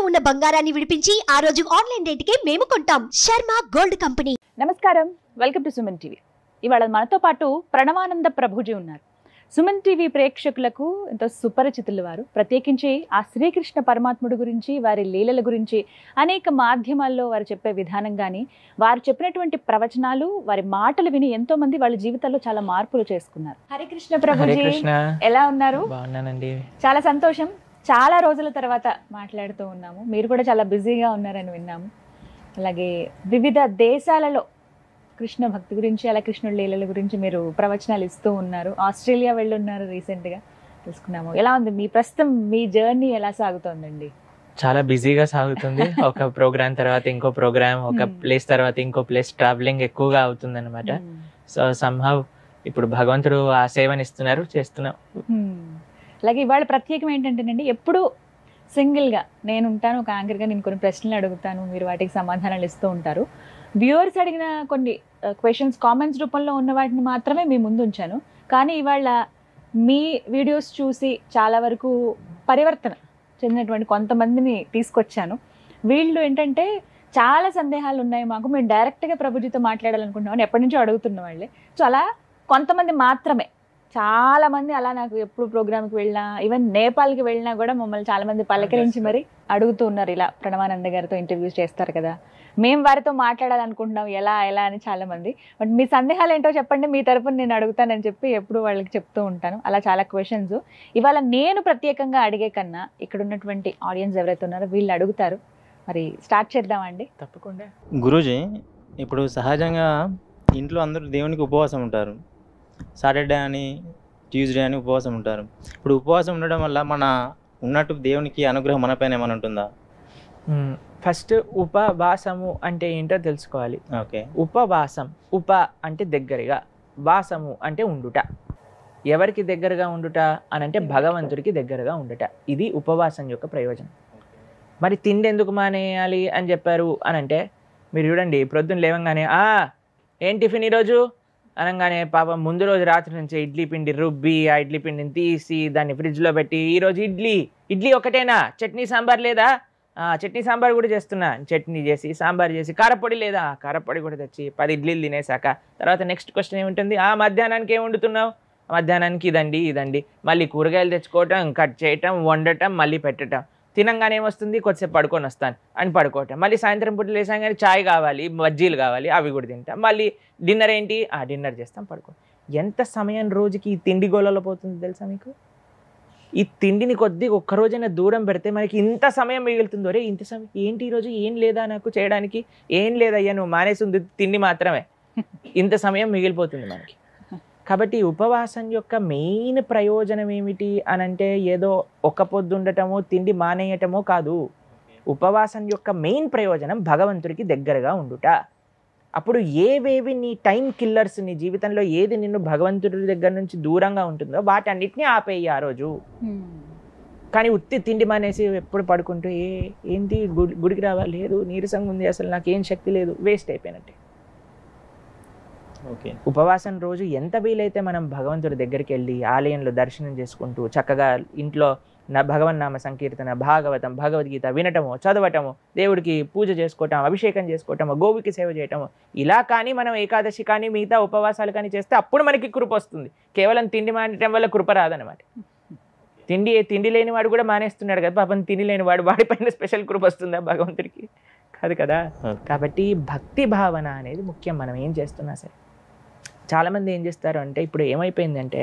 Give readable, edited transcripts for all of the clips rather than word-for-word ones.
ఉన్న బంగారాన్ని విడిపించి ఆ రోజు ఆన్లైన్ రేటుకే మేము కొంటాం. Sharma gold company. నమస్కారం, వెల్కమ్ టు సుమన్ టీవీ. ఇవాళ మనతో పాటు ప్రణవానంద ప్రభుజీ ఉన్నారు. సుమన్ టీవీ ప్రేక్షకులకు ఎంతో సుపరిచితులు వారు. ప్రత్యేకించి ఆ శ్రీకృష్ణ పరమాత్ముడి గురించి, వారి లీలల గురించి అనేక మాధ్యమాల్లో వారు చెప్పే విధానం కానీ, వారు చెప్పినటువంటి ప్రవచనాలు, వారి మాటలు విని ఎంతో మంది వాళ్ళ జీవితాల్లో చాలా మార్పులు చేసుకున్నారు. హరే కృష్ణ ప్రభుజీ, ఎలా ఉన్నారు? బాగున్నానండి. చాలా సంతోషం. చాలా రోజుల తర్వాత మాట్లాడుతూ ఉన్నాము. మీరు కూడా చాలా బిజీగా ఉన్నారని విన్నాము. అలాగే వివిధ దేశాలలో కృష్ణ భక్తి గురించి, అలా కృష్ణుడి లీలల గురించి మీరు ప్రవచనాలు ఇస్తూ ఉన్నారు. ఆస్ట్రేలియా వెళ్ళున్నారు రీసెంట్గా, తెలుసుకున్నాము. ఎలా ఉంది మీ ప్రస్తుతం మీ జర్నీ, ఎలా సాగుతోందండి? చాలా బిజీగా సాగుతుంది. ఒక ప్రోగ్రామ్ తర్వాత ఇంకో ప్రోగ్రామ్, ఒక ప్లేస్ తర్వాత ఇంకో ప్లేస్, ట్రావెలింగ్ ఎక్కువగా అవుతుంది అనమాట. సో సమ్హౌ ఇప్పుడు భగవంతుడు ఆ సేవని ఇస్తున్నారు, చేస్తున్నాం. అలాగే ఇవాళ ప్రత్యేకం ఏంటంటేనండి, ఎప్పుడు సింగిల్గా నేను ఉంటాను, ఒక యాంకర్గా నేను కొన్ని ప్రశ్నలు అడుగుతాను, మీరు వాటికి సమాధానాలు ఇస్తూ ఉంటారు. వ్యూవర్స్ అడిగిన కొన్ని క్వశ్చన్స్ కామెంట్స్ రూపంలో ఉన్న వాటిని మాత్రమే మీ ముందు ఉంచాను. కానీ ఇవాళ మీ వీడియోస్ చూసి చాలా వరకు పరివర్తన చెందినటువంటి కొంతమందిని తీసుకొచ్చాను. వీళ్ళు ఏంటంటే చాలా సందేహాలు ఉన్నాయి మాకు, మేము డైరెక్ట్గా ప్రభుజీతో మాట్లాడాలనుకుంటున్నామని ఎప్పటి నుంచో అడుగుతున్న వాళ్ళే. సో అలా కొంతమంది మాత్రమే, చాలామంది అలా నాకు ఎప్పుడు ప్రోగ్రామ్కి వెళ్ళినా, ఈవెన్ నేపాల్కి వెళ్ళినా కూడా మమ్మల్ని చాలామంది పలకరించి మరి అడుగుతూ ఉన్నారు, ఇలా ప్రణవానంద గారితో ఇంటర్వ్యూస్ చేస్తారు కదా, మేము వారితో మాట్లాడాలనుకుంటున్నాం, ఎలా ఎలా అని చాలామంది. బట్ మీ సందేహాలు ఏంటో చెప్పండి, మీ తరపున నేను అడుగుతానని చెప్పి ఎప్పుడు వాళ్ళకి చెప్తూ ఉంటాను. అలా చాలా క్వశ్చన్స్ ఇవాళ నేను ప్రత్యేకంగా అడిగే కన్నా ఇక్కడ ఉన్నటువంటి ఆడియన్స్ ఎవరైతే ఉన్నారో వీళ్ళు అడుగుతారు. మరి స్టార్ట్ చేద్దామండి. తప్పకుండా. గురూజీ, ఇప్పుడు సహజంగా ఇంట్లో అందరూ దేవునికి ఉపవాసం ఉంటారు. సాటర్డే అని, ట్యూస్డే అని ఉపవాసం ఉంటారు. ఇప్పుడు ఉపవాసం ఉండడం వల్ల మన ఉన్నట్టు దేవునికి అనుగ్రహం మనపైన ఏమైనా ఉంటుందా? ఫస్ట్ ఉపవాసము అంటే ఏంటో తెలుసుకోవాలి. ఓకే. ఉపవాసం, ఉప అంటే దగ్గరగా, వాసము అంటే ఉండుట. ఎవరికి దగ్గరగా ఉండుట అని అంటే భగవంతుడికి దగ్గరగా ఉండుట. ఇది ఉపవాసం యొక్క ప్రయోజనం. మరి తిండి ఎందుకు మానేయాలి అని చెప్పారు అని అంటే, మీరు చూడండి, ప్రొద్దున లేవంగానే ఏం టిఫిన్ ఈరోజు అనగానే పాపం ముందు రోజు రాత్రి నుంచి ఇడ్లీ పిండి రుబ్బి, ఆ ఇడ్లీ పిండిని తీసి దాన్ని ఫ్రిడ్జ్లో పెట్టి, ఈరోజు ఇడ్లీ ఒకటేనా, చట్నీ సాంబార్ లేదా, చట్నీ సాంబార్ కూడా చేస్తున్నా, చట్నీ చేసి సాంబార్ చేసి, కారపొడి లేదా, కారపొడి కూడా తెచ్చి 10 ఇడ్లీలు తినేసాక తర్వాత నెక్స్ట్ క్వశ్చన్ ఏముంటుంది, మధ్యాహ్నానికి ఏం వండుతున్నావు, మధ్యాహ్నానికి ఇదండి, మళ్ళీ కూరగాయలు తెచ్చుకోవటం, కట్ చేయటం, వండటం, మళ్ళీ పెట్టడం, తినంగానే ఏమొస్తుంది, కొద్దిసేపు పడుకొని వస్తాను అని పడుకోవటం, మళ్ళీ సాయంత్రం పూట లేసాం కానీ చాయ్ కావాలి, బజ్జీలు కావాలి, అవి కూడా తింటాం, మళ్ళీ డిన్నర్ ఏంటి, డిన్నర్ చేస్తాం, పడుకో. ఎంత సమయం రోజుకి ఈ తిండి గోలలో పోతుంది తెలుసా మీకు? ఈ తిండిని కొద్దిగా ఒక్కరోజైనా దూరం పెడితే మనకి ఇంత సమయం మిగులుతుందో. రే ఇంత సమయం ఏంటి, ఈరోజు ఏం లేదా నాకు చేయడానికి, ఏం లేదయ్యా నువ్వు మానేసింది తిండి మాత్రమే, ఇంత సమయం మిగిలిపోతుంది మనకి. కాబట్టి ఉపవాసం యొక్క మెయిన్ ప్రయోజనం ఏమిటి అని అంటే, ఏదో ఒక పొద్దు ఉండటమో తిండి మానేయటమో కాదు. ఉపవాసం యొక్క మెయిన్ ప్రయోజనం భగవంతుడికి దగ్గరగా ఉండుట. అప్పుడు ఏవేవి నీ టైం కిల్లర్స్, నీ జీవితంలో ఏది నిన్ను భగవంతుడి దగ్గర నుంచి దూరంగా ఉంటుందో వాటన్నిటిని ఆపేయి ఆ రోజు. కానీ ఉత్తి తిండి మానేసి ఎప్పుడు పడుకుంటూ ఏంటి గుడికి రావాలి, లేదు నీరసంగా ఉంది, అసలు నాకేం శక్తి లేదు, వేస్ట్ అయిపోయినట్టే. ఓకే. ఉపవాసం రోజు ఎంత వీలైతే మనం భగవంతుడి దగ్గరికి వెళ్ళి ఆలయంలో దర్శనం చేసుకుంటూ చక్కగా ఇంట్లో భగవన్నామ సంకీర్తన, భాగవతం, భగవద్గీత వినటము, చదవటము, దేవుడికి పూజ చేసుకోవటం, అభిషేకం చేసుకోవటము, గోవుకి సేవ చేయటము, ఇలా కానీ మనం ఏకాదశి కానీ మిగతా ఉపవాసాలు కానీ చేస్తే అప్పుడు మనకి కృప వస్తుంది. కేవలం తిండి మానేయటం వల్ల కృప రాదనమాట. తిండి లేని వాడు కూడా మానేస్తున్నాడు కదా పాపం, తిండి లేని వాడిపైన స్పెషల్ కృప వస్తుందా భగవంతుడికి? కాదు కదా. కాబట్టి భక్తి భావన అనేది ముఖ్యం. మనం ఏం చేస్తున్నా సరే, చాలామంది ఏం చేస్తారు అంటే, ఇప్పుడు ఏమైపోయిందంటే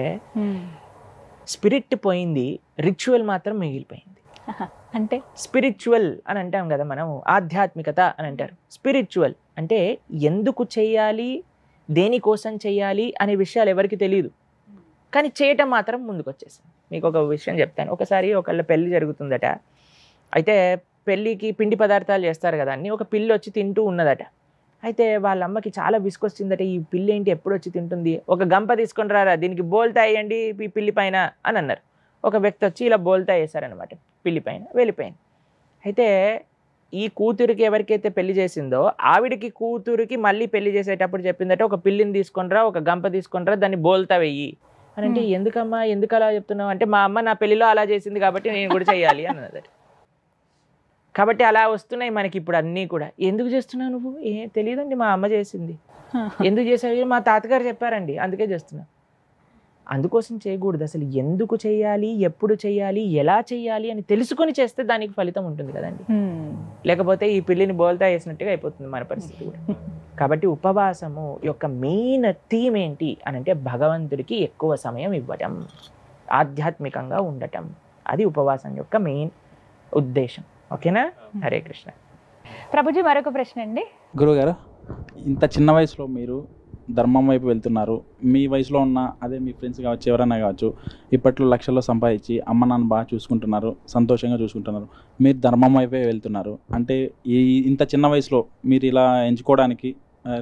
స్పిరిట్ పోయింది, రిచువల్ మాత్రం మిగిలిపోయింది. అంటే స్పిరిచువల్ అని అంటాం కదా మనం, ఆధ్యాత్మికత అని అంటారు. స్పిరిచువల్ అంటే ఎందుకు చేయాలి, దేనికోసం చేయాలి అనే విషయాలు ఎవరికి తెలియదు, కానీ చేయటం మాత్రం ముందుకు వచ్చేసింది. మీకు ఒక విషయం చెప్తాను. ఒకసారి ఒకళ్ళ పెళ్ళి జరుగుతుందట. అయితే పెళ్ళికి పిండి పదార్థాలు చేస్తారు కదా అన్నీ, ఒక పిల్లి వచ్చి తింటూ ఉన్నదట. అయితే వాళ్ళ అమ్మకి చాలా విసుకొచ్చిందట, ఈ పిల్లి ఏంటి ఎప్పుడు వచ్చి తింటుంది, ఒక గంప తీసుకొని రారా, దీనికి బోల్తా వేయండి ఈ పిల్లి పైన అని అన్నారు. ఒక వ్యక్తి వచ్చి ఇలా బోల్తా వేశారనమాట పిల్లి పైన, వెళ్ళిపోయింది. అయితే ఈ కూతురికి ఎవరికైతే పెళ్లి చేసిందో ఆవిడికి కూతురికి మళ్ళీ పెళ్లి చేసేటప్పుడు చెప్పిందట, ఒక పిల్లిని తీసుకొనిరా, ఒక గంప తీసుకొనిరా, దాన్ని బోల్తా వెయ్యి అని. అంటే ఎందుకమ్మా, ఎందుకు అలా చెప్తున్నావు అంటే, మా అమ్మ నా పెళ్లిలో అలా చేసింది కాబట్టి నేను కూడా చెయ్యాలి అన్నదట. కాబట్టి అలా వస్తున్నాయి మనకి ఇప్పుడు అన్నీ కూడా. ఎందుకు చేస్తున్నావు నువ్వు? తెలియదండి, మా అమ్మ చేసింది. ఎందుకు చేసావు? మా తాతగారు చెప్పారండి, అందుకే చేస్తున్నా. అందుకోసం చేయకూడదు. అసలు ఎందుకు చేయాలి, ఎప్పుడు చేయాలి, ఎలా చేయాలి అని తెలుసుకొని చేస్తే దానికి ఫలితం ఉంటుంది కదండి. లేకపోతే ఈ పిల్లిని బోల్తా వేసినట్టుగా అయిపోతుంది మన పరిస్థితి కూడా. కాబట్టి ఉపవాసము యొక్క మెయిన్ థీమ్ ఏంటి అని అంటే భగవంతుడికి ఎక్కువ సమయం ఇవ్వటం, ఆధ్యాత్మికంగా ఉండటం. అది ఉపవాసం యొక్క మెయిన్ ఉద్దేశం. ఓకేనా? హరే కృష్ణ. ప్రభుజీ మరొక ప్రశ్న అండి. గురువుగారు, ఇంత చిన్న వయసులో మీరు ధర్మం వైపు వెళ్తున్నారు. మీ వయసులో ఉన్న అదే మీ ఫ్రెండ్స్ కావచ్చు, ఎవరైనా కావచ్చు, ఇప్పట్లో లక్షల్లో సంపాదించి అమ్మ నాన్న బాగా చూసుకుంటున్నారు, సంతోషంగా చూసుకుంటున్నారు. మీరు ధర్మం వైపే వెళ్తున్నారు అంటే ఇంత చిన్న వయసులో మీరు ఇలా ఎంచుకోవడానికి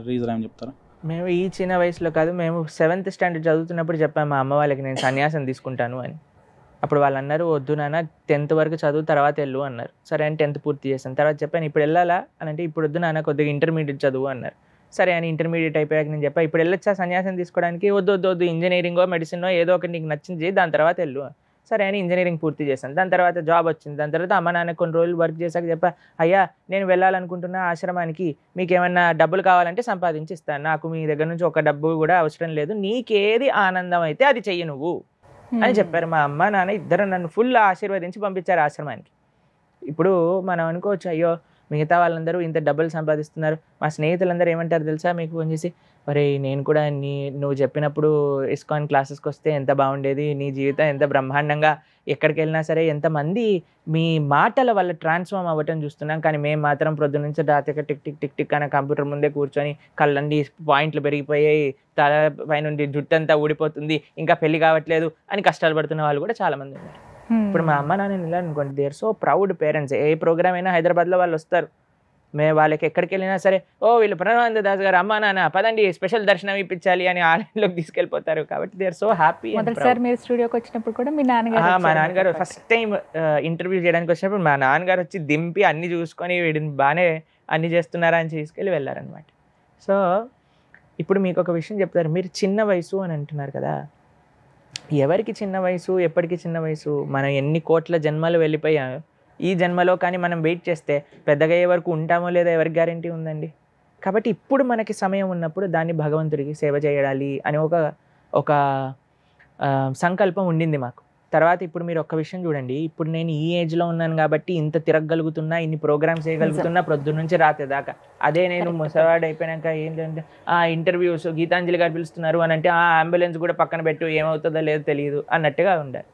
రీజన్ ఏమని చెప్తారా? మేము ఈ చిన్న వయసులో కాదు, మేము 7th స్టాండర్డ్ చదువుతున్నప్పుడు చెప్పాము మా అమ్మ వాళ్ళకి నేను సన్యాసం తీసుకుంటాను అని. అప్పుడు వాళ్ళు అన్నారు, వద్దు నాన్న 10th వరకు చదువు, తర్వాత వెళ్ళు అన్నారు. సరే అని 10th పూర్తి చేశాను. తర్వాత చెప్పాను, ఇప్పుడు వెళ్ళాలా అని అంటే, ఇప్పుడు వద్దు నాన్న కొద్దిగా ఇంటర్మీడియట్ చదువు అన్నారు. సరే అని ఇంటర్మీడియట్ అయిపోయాక నేను చెప్పాను, ఇప్పుడు వెళ్ళొచ్చా సన్యాసం తీసుకోవడానికి? వద్దు, ఇంజనీరింగో మెడిసినో ఏదో ఒకటి నీకు నచ్చింది, దాని తర్వాత వెళ్ళు. సరే అని ఇంజనీరింగ్ పూర్తి చేశాను. దాని తర్వాత జాబ్ వచ్చింది. దాని తర్వాత అమ్మ నాన్న కొన్ని రోజులు వర్క్ చేశాక చెప్పా, అయ్యా నేను వెళ్ళాలనుకుంటున్న ఆశ్రమానికి, మీకు ఏమన్నా డబ్బులు కావాలంటే సంపాదించి ఇస్తాను, నాకు మీ దగ్గర నుంచి ఒక డబ్బు కూడా అవసరం లేదు, నీకేది ఆనందం అయితే అది చెయ్యి నువ్వు అని చెప్పారు. మా అమ్మ నాన్న ఇద్దరు నన్ను ఫుల్ ఆశీర్వదించి పంపించారు ఆశ్రమానికి. ఇప్పుడు మనం అనుకోవచ్చు, అయ్యో మిగతా వాళ్ళందరూ ఇంత డబ్బులు సంపాదిస్తున్నారు, మా స్నేహితులందరూ ఏమంటారు తెలుసా మీకు ఫోన్ చేసి, మరి నేను కూడా నువ్వు చెప్పినప్పుడు ఇస్కాన్ క్లాసెస్కి వస్తే ఎంత బాగుండేది, నీ జీవితం ఎంత బ్రహ్మాండంగా, ఎక్కడికి వెళ్ళినా సరే ఎంతమంది మీ మాటల వల్ల ట్రాన్స్ఫార్మ్ అవ్వటం చూస్తున్నాం, కానీ మేము మాత్రం ప్రొద్దు నుంచి రాత్రికి టిక్ టిక్ టిక్ టిక్ అని కంప్యూటర్ ముందే కూర్చొని కళ్ళండి పాయింట్లు పెరిగిపోయాయి, తల పైనుండి జుట్టు అంతా ఊడిపోతుంది, ఇంకా పెళ్లి కావట్లేదు అని కష్టాలు పడుతున్న వాళ్ళు కూడా చాలామంది ఉన్నారు. ఇప్పుడు మా అమ్మ నాన్న ఇలా అనుకోండి, they are so proud parents. ఏ ప్రోగ్రామ్ అయినా హైదరాబాద్లో వాళ్ళు వస్తారు, మేము వాళ్ళకి ఎక్కడికి వెళ్ళినా సరే, ఓ వీళ్ళు ప్రణవానంద దాస్ గారు అమ్మా నాన్న పదండి స్పెషల్ దర్శనం ఇప్పించాలి అని ఆలయంలోకి తీసుకెళ్ళిపోతారు. కాబట్టి దే ఆర్ సో హ్యాపీ. మొదటిసారి మీరు స్టూడియోకి వచ్చినప్పుడు కూడా మీ నాన్నగారు, మా నాన్నగారు ఫస్ట్ టైం ఇంటర్వ్యూ చేయడానికి వచ్చినప్పుడు మా నాన్నగారు వచ్చి దింపి అన్ని చూసుకొని వీడిని బాగానే అన్ని చేస్తున్నారా అని తీసుకెళ్ళి వెళ్ళారనమాట. సో ఇప్పుడు మీకు ఒక విషయం చెప్తారు, మీరు చిన్న వయసు అని అంటున్నారు కదా, ఎవరికి చిన్న వయసు, ఎప్పటికీ చిన్న వయసు? మనం ఎన్ని కోట్ల జన్మలు వెళ్ళిపోయాం ఈ జన్మలో, కానీ మనం వెయిట్ చేస్తే పెద్దగా అయ్యే వరకు ఉంటామో లేదో ఎవరికి గ్యారంటీ ఉందండి. కాబట్టి ఇప్పుడు మనకి సమయం ఉన్నప్పుడు దాన్ని భగవంతుడికి సేవ చేయాలి అని ఒక సంకల్పం ఉండింది మాకు. తర్వాత ఇప్పుడు మీరు ఒక్క విషయం చూడండి, ఇప్పుడు నేను ఈ ఏజ్లో ఉన్నాను కాబట్టి ఇంత తిరగలుగుతున్నా, ఇన్ని ప్రోగ్రామ్స్ చేయగలుగుతున్నా ప్రొద్దు నుంచి రాత్రి దాకా. అదే నేను ముసవాడు అయిపోయాక ఏంటంటే ఇంటర్వ్యూస్ గీతాంజలి గారు పిలుస్తున్నారు అని అంటే అంబులెన్స్ కూడా పక్కన పెట్టు, ఏమవుతుందో లేదో తెలియదు అన్నట్టుగా ఉండాలి.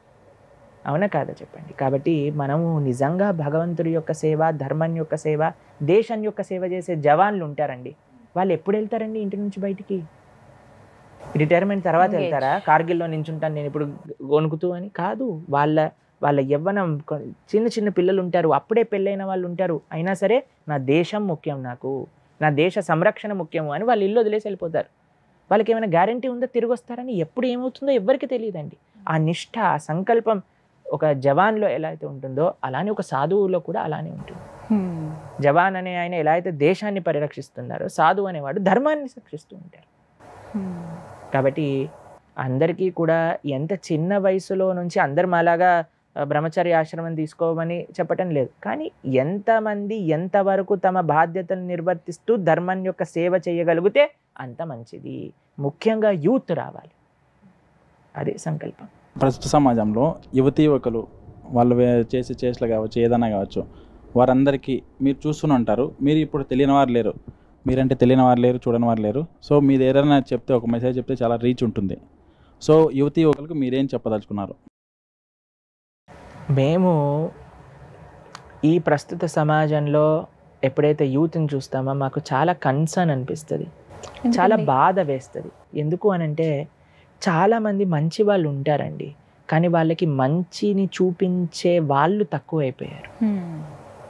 అవునా కాదా చెప్పండి? కాబట్టి మనము నిజంగా భగవంతుడి యొక్క సేవ, ధర్మం యొక్క సేవ, దేశం యొక్క సేవ చేసే జవాన్లు ఉంటారండి. వాళ్ళు ఎప్పుడు వెళ్తారండి ఇంటి నుంచి బయటికి? రిటైర్మెంట్ తర్వాత వెళ్తారా? కార్గిల్లో నించుంటాను నేను ఇప్పుడు వణుకుతూ అని కాదు. వాళ్ళ యవ్వనం, చిన్న పిల్లలు ఉంటారు, అప్పుడే పెళ్ళైన వాళ్ళు ఉంటారు, అయినా సరే నా దేశం ముఖ్యం, నాకు నా దేశ సంరక్షణ ముఖ్యము అని వాళ్ళు ఇల్లు వదిలేసి వెళ్ళిపోతారు. వాళ్ళకి ఏమైనా గ్యారంటీ ఉందో తిరిగి వస్తారని? ఎప్పుడు ఏమవుతుందో ఎవరికి తెలియదండి. ఆ నిష్ఠ, ఆ సంకల్పం ఒక జవాన్లో ఎలా అయితే ఉంటుందో అలానే ఒక సాధువులో కూడా అలానే ఉంటుంది. జవాన్ అనే ఆయన ఎలా అయితే దేశాన్ని పరిరక్షిస్తున్నారో, సాధువు అనేవాడు ధర్మాన్ని రక్షిస్తూ ఉంటారు. కాబట్టి అందరికీ కూడా ఎంత చిన్న వయసులో నుంచి అందరు మాలాగా బ్రహ్మచర్య ఆశ్రమం తీసుకోమని చెప్పటం లేదు, కానీ ఎంతమంది ఎంతవరకు తమ బాధ్యతలు నిర్వర్తిస్తూ ధర్మం యొక్క సేవ చేయగలిగితే అంత మంచిది. ముఖ్యంగా యూత్ రావాలి, అదే సంకల్పం. ప్రస్తుత సమాజంలో యువతీ యువకులు వాళ్ళు చేసే చేష్టలు కావచ్చు, ఏదైనా కావచ్చు, వారందరికీ మీరు చూస్తూనే ఉంటారు. మీరు ఇప్పుడు తెలియని వారు లేరు, మీరంటే తెలియని వారు లేరు, చూడని వారు లేరు. సో మీరు ఏదైనా చెప్తే, ఒక మెసేజ్ చెప్తే చాలా రీచ్ ఉంటుంది. సో యువతీ యువకులకు మీరేం చెప్పదలుచుకున్నారు? మేము ఈ ప్రస్తుత సమాజంలో ఎప్పుడైతే యూత్ని చూస్తామో మాకు చాలా కన్సర్న్ అనిపిస్తుంది, చాలా బాధ వేస్తుంది. ఎందుకు అనంటే చాలామంది మంచి వాళ్ళు ఉంటారండి, కానీ వాళ్ళకి మంచిని చూపించే వాళ్ళు తక్కువైపోయారు.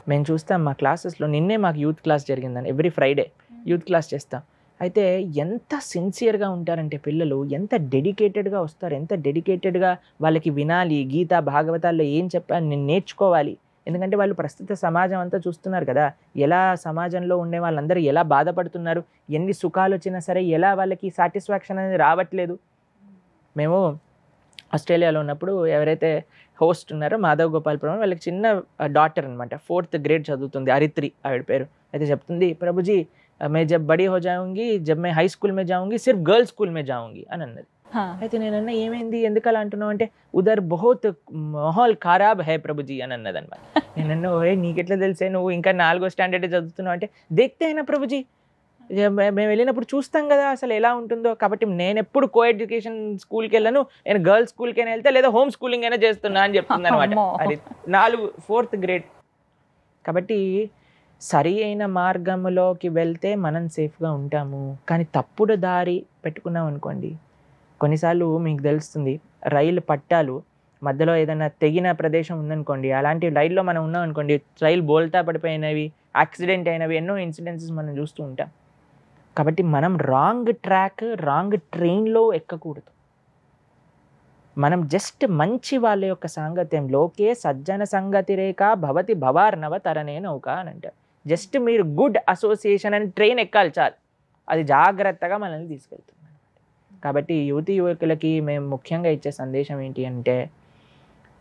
మేము చూస్తాం మా క్లాసెస్లో, నిన్నే మాకు యూత్ క్లాస్ జరిగిందని, ఎవ్రీ ఫ్రైడే యూత్ క్లాస్ చేస్తాం. అయితే ఎంత సిన్సియర్గా ఉంటారంటే పిల్లలు, ఎంత డెడికేటెడ్గా వస్తారు, ఎంత డెడికేటెడ్గా వాళ్ళకి వినాలి, గీత భాగవతాల్లో ఏం చెప్పాను నేను నేర్చుకోవాలి. ఎందుకంటే వాళ్ళు ప్రస్తుత సమాజం అంతా చూస్తున్నారు కదా, ఎలా సమాజంలో ఉండే వాళ్ళందరూ ఎలా బాధపడుతున్నారు, ఎన్ని సుఖాలు వచ్చినా సరే ఎలా వాళ్ళకి సాటిస్ఫాక్షన్ అనేది రావట్లేదు. మేము ఆస్ట్రేలియాలో ఉన్నప్పుడు ఎవరైతే హోస్ట్ ఉన్నారో మాధవ్ గోపాల్ ప్రభు వాళ్ళకి చిన్న డాటర్ అనమాట, 4th grade చదువుతుంది, అరిత్రి ఆవిడ పేరు. అయితే చెప్తుంది, ప్రభుజీ मैं जब बड़ी हो जाऊंगी, जब मैं हाई स्कूल में जाऊंगी, सिर्फ गर्ल्स स्कूल में जाऊंगी అని అన్నది. అయితే నేనన్నా ఏమైంది, ఎందుకు అలా అంటున్నావు అంటే, ఉదర్ బహుత్ మాహౌల్ ఖరాబ్ హై ప్రభుజీ అని అన్నది అనమాట. నేనన్నా ఓరే నీకెట్లా తెలిసే, నువ్వు ఇంకా 4వ స్టాండర్డ్ చదువుతున్నావు అంటే, దేక్తే అయినా ప్రభుజీ, మేము వెళ్ళినప్పుడు చూస్తాం కదా అసలు ఎలా ఉంటుందో. కాబట్టి నేను ఎప్పుడు కో ఎడ్యుకేషన్ స్కూల్కి వెళ్ళను, నేను గర్ల్స్ స్కూల్కి అయినా వెళ్తే లేదా హోమ్ స్కూలింగ్ అయినా చేస్తున్నా అని చెప్తుంది అనమాట. అది 4th grade. కాబట్టి సరి అయిన మార్గంలోకి వెళ్తే మనం సేఫ్గా ఉంటాము. కానీ తప్పుడు దారి పెట్టుకున్నాం అనుకోండి, కొన్నిసార్లు మీకు తెలుస్తుంది, రైలు పట్టాలు మధ్యలో ఏదైనా తెగిన ప్రదేశం ఉందనుకోండి, అలాంటి రైల్లో మనం ఉన్నాం అనుకోండి, రైలు బోల్తా పడిపోయినవి, యాక్సిడెంట్ అయినవి ఎన్నో ఇన్సిడెంట్స్ మనం చూస్తూ ఉంటాం. కాబట్టి మనం రాంగ్ ట్రాక్, రాంగ్ ట్రైన్లో ఎక్కకూడదు. మనం జస్ట్ మంచి వాళ్ళ యొక్క సాంగత్యంలోకే సజ్జన సంగతి రేఖ భవతి భవార్నవ తరణే నౌక అని అంటారు. జస్ట్ మీరు గుడ్ అసోసియేషన్ అని ట్రైన్ ఎక్కాలి చాలు, అది జాగ్రత్తగా మనల్ని తీసుకెళ్తుంది. కాబట్టి యువతి యువకులకి మేము ముఖ్యంగా ఇచ్చే సందేశం ఏంటి అంటే,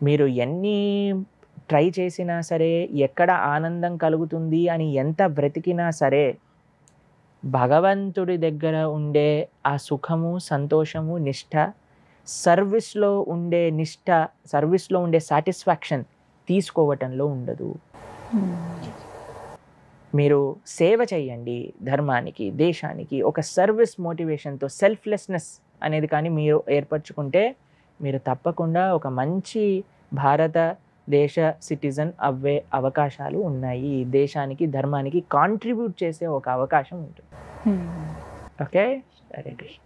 మీరు ఎన్ని ట్రై చేసినా సరే, ఎక్కడ ఆనందం కలుగుతుంది అని ఎంత బ్రతికినా సరే, భగవంతుడి దగ్గర ఉండే ఆ సుఖము, సంతోషము, నిష్ఠ, సర్వీస్లో ఉండే నిష్ఠ, సర్వీస్లో ఉండే సాటిస్ఫాక్షన్ తీసుకోవటంలో ఉండదు. మీరు సేవ చేయండి ధర్మానికి, దేశానికి, ఒక సర్వీస్ మోటివేషన్తో, సెల్ఫ్లెస్నెస్ అనేది కానీ మీరు ఏర్పరచుకుంటే, మీరు తప్పకుండా ఒక మంచి భారతదేశ సిటిజన్ అవ్వే అవకాశాలు ఉన్నాయి. దేశానికి, ధర్మానికి కాంట్రిబ్యూట్ చేసే ఒక అవకాశం ఉంటుంది. ఓకే, హరే కృష్ణ.